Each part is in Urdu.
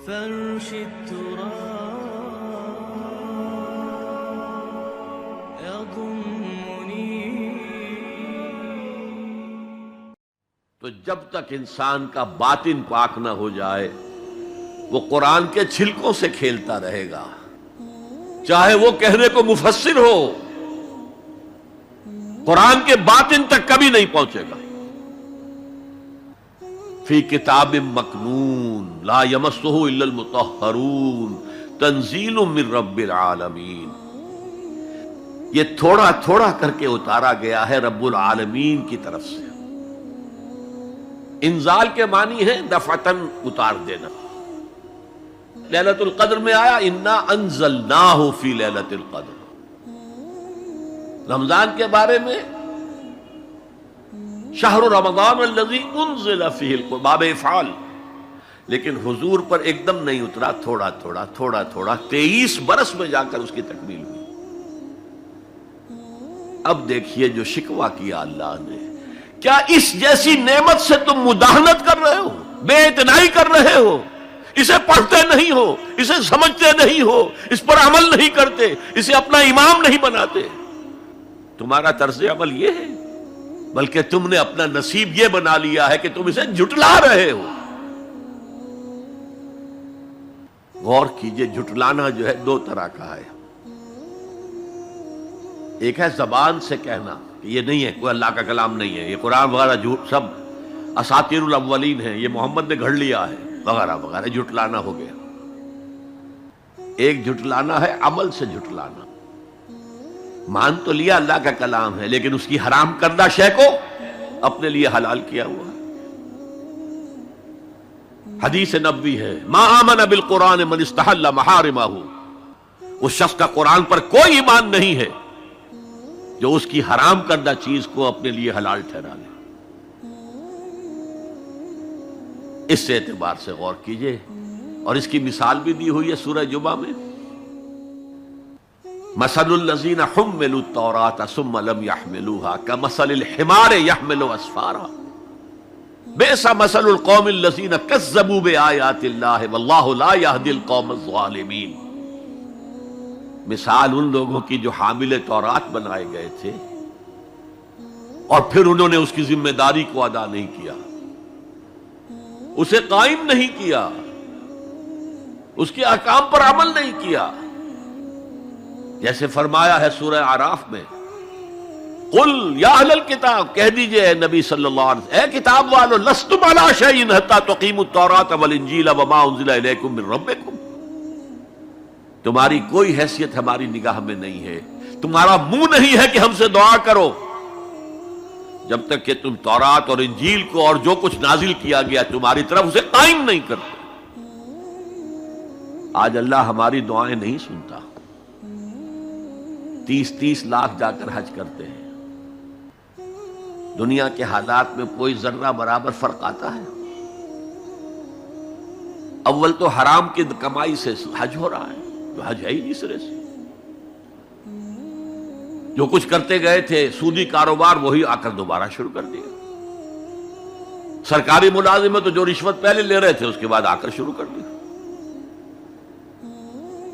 فرش التراب يضمني. تو جب تک انسان کا باطن پاک نہ ہو جائے وہ قرآن کے چھلکوں سے کھیلتا رہے گا، چاہے وہ کہنے کو مفسر ہو، قرآن کے باطن تک کبھی نہیں پہنچے گا. فی کتاب مکنون لا یمسہ الا المطہرون تنزیل من رب العالمین. یہ تھوڑا تھوڑا کر کے اتارا گیا ہے رب العالمین کی طرف سے. انزال کے معنی ہے دفعتاً اتار دینا. لیلۃ القدر میں آیا انا انزلناہ فی لیلۃ القدر. رمضان کے بارے میں شہر رمضان الذی انزل فیہ القرآن باب افعال. لیکن حضور پر ایک دم نہیں اترا، تھوڑا تھوڑا تھوڑا تھوڑا 23 برس میں جا کر اس کی تکمیل ہوئی. اب دیکھیے جو شکوہ کیا اللہ نے، کیا اس جیسی نعمت سے تم مداہنت کر رہے ہو، بے اعتنائی کر رہے ہو، اسے پڑھتے نہیں ہو، اسے سمجھتے نہیں ہو، اس پر عمل نہیں کرتے، اسے اپنا امام نہیں بناتے. تمہارا طرز عمل یہ ہے، بلکہ تم نے اپنا نصیب یہ بنا لیا ہے کہ تم اسے جھٹلا رہے ہو. غور کیجئے، جھٹلانا جو ہے دو طرح کا ہے. ایک ہے زبان سے کہنا کہ یہ نہیں ہے، کوئی اللہ کا کلام نہیں ہے، یہ قرآن وغیرہ جھوٹ سب اساطیر الاولین ہیں، یہ محمد نے گھڑ لیا ہے وغیرہ وغیرہ، جھٹلانا ہو گیا. ایک جھٹلانا ہے عمل سے جھٹلانا. مان تو لیا اللہ کا کلام ہے لیکن اس کی حرام کردہ شے کو اپنے لیے حلال کیا ہوا. حدیث نبوی ہے ما آمن بالقرآن من استحل محارمہ. اس شخص کا قرآن پر کوئی ایمان نہیں ہے جو اس کی حرام کردہ چیز کو اپنے لیے حلال ٹھہرا لے. اس سے اعتبار سے غور کیجئے، اور اس کی مثال بھی دی ہوئی ہے سورہ جمعہ میں. مثل الذین حملوا التوراۃ ثم لم يحملوها كمثل الحمار يحمل اسفارا بئس مثل القوم الذین كذبوا بآیات اللہ واللہ لا يهدی القوم الظالمین. مثال ان لوگوں کی جو حامل تورات بنائے گئے تھے اور پھر انہوں نے اس کی ذمہ داری کو ادا نہیں کیا، اسے قائم نہیں کیا، اس کے احکام پر عمل نہیں کیا. جیسے فرمایا ہے سورہ اعراف میں قل یا اہل الکتاب، کہہ دیجئے اے نبی صلی اللہ علیہ وسلم، اے کتاب والو لستم علی شیء حتی تقیموا التوراۃ والانجیل وما انزل الیکم من ربکم. تمہاری کوئی حیثیت ہماری نگاہ میں نہیں ہے، تمہارا منہ نہیں ہے کہ ہم سے دعا کرو جب تک کہ تم تورات اور انجیل کو اور جو کچھ نازل کیا گیا تمہاری طرف اسے قائم نہیں کرتے. آج اللہ ہماری دعائیں نہیں سنتا. 30 لاکھ جا کر حج کرتے ہیں. دنیا کے حالات میں کوئی ذرہ برابر فرق آتا ہے؟ اول تو حرام کی کمائی سے حج ہو رہا ہے، تو حج ہے ہی نہیں سرے سے. جو کچھ کرتے گئے تھے سودی کاروبار وہی آ کر دوبارہ شروع کر دیا. سرکاری ملازم تو جو رشوت پہلے لے رہے تھے اس کے بعد آ کر شروع کر دیا.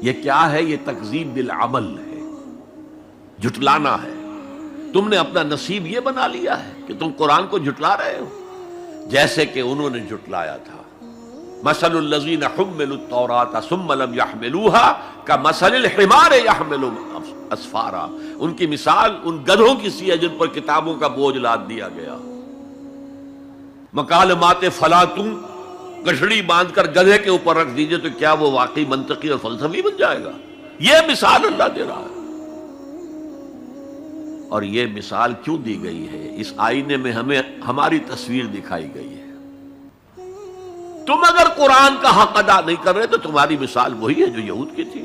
یہ کیا ہے؟ یہ تکذیب بالعمل ہے، جھٹلانا ہے. تم نے اپنا نصیب یہ بنا لیا ہے کہ تم قرآن کو جھٹلا رہے ہو جیسے کہ انہوں نے جھٹلایا تھا. مثل الذین حملوا التوراۃ ثم لم يحملوها كمثل الحمار يحمل اسفارا. ان کی مثال ان گدھوں کی سی ہے جن پر کتابوں کا بوجھ لاد دیا گیا. مکالمات فلاطوں، گٹھڑی باندھ کر گدھے کے اوپر رکھ دیجئے تو کیا وہ واقعی منطقی اور فلسفی بن جائے گا؟ یہ مثال اللہ دے رہا ہے. اور یہ مثال کیوں دی گئی ہے؟ اس آئینے میں ہمیں ہماری تصویر دکھائی گئی ہے. تم اگر قرآن کا حق ادا نہیں کر رہے تو تمہاری مثال وہی ہے جو یہود کی تھی.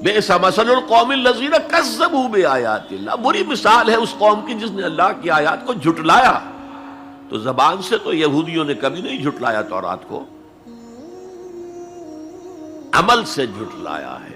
بئس مثل القوم الذین کذبوا بآیات اللہ. بری مثال ہے اس قوم کی جس نے اللہ کی آیات کو جھٹلایا. تو زبان سے تو یہودیوں نے کبھی نہیں جھٹلایا تورات کو، عمل سے جھٹلایا ہے.